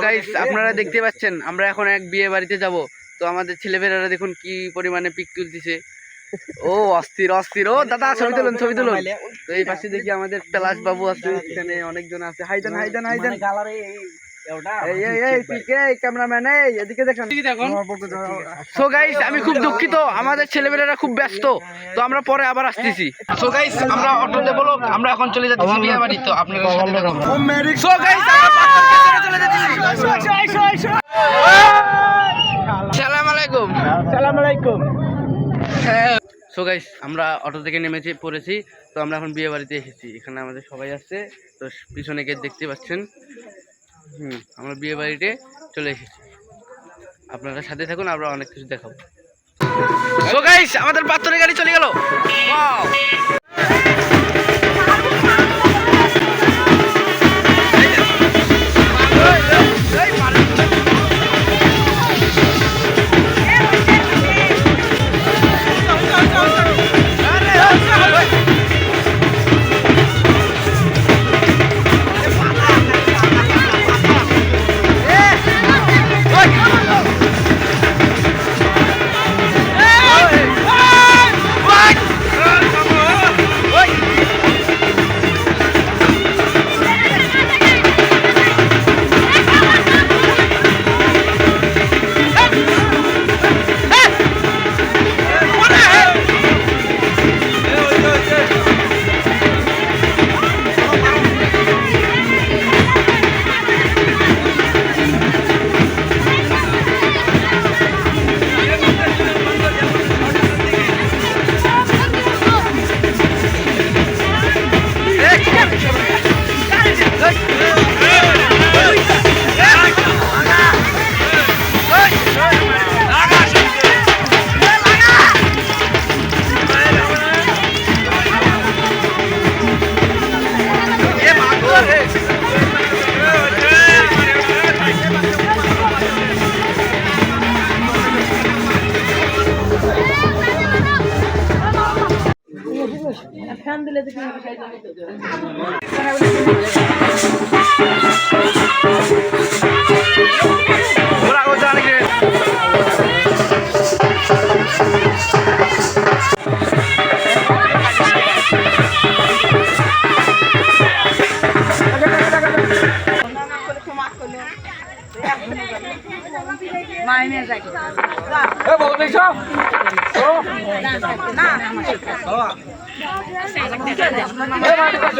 Guys আপনারা দেখতে পাচ্ছেন আমরা এখন এক বিয়ে বাড়িতে যাব। তো আমাদের ছেলেমেয়েরা দেখুন কি পরিমাণে পিক তুলতেছে। ও অস্থির অস্থির। ও দাদা ছবি তুলুন ছবি তুলুন। তো এই পাশে দেখি আমাদের পলাশ বাবু আছে, এখানে অনেকজন আছে। হাইদান হাইদান হাইদান। ক্যামেরাম্যান এদিকে দেখুন। সো গাইস আমি খুব দুঃখিত, আমাদের ছেলেমেয়েরা খুব ব্যস্ত, তো আমরা পরে আবার আসতেছি। সো গাইস আমরা অটোতে বলো আমরা এখন চলে যাচ্ছি বিয়ে বাড়ি। তো আপনারা সাথে থাকুন। সো গাইস চলে যাচ্ছি। সালাম আলাইকুম। সালাম আলাইকুম। সো গাইস আমরা অটো থেকে নেমেছি পড়েছি। তো আমরা এখন বিয়ে বাড়িতে এসেছি, এখানে আমাদের সবাই আসছে। তো পিছনে গেট দেখতে পাচ্ছেন। আমরা বিয়ে বাড়িতে চলে এসেছি, আপনারা সাথে থাকুন, আমরা অনেক কিছু দেখাবো। সো গাইস আমাদের পাত্রের গাড়ি চলে গেল। ওয়াও ফ্যান দিলে মাইনে যাই না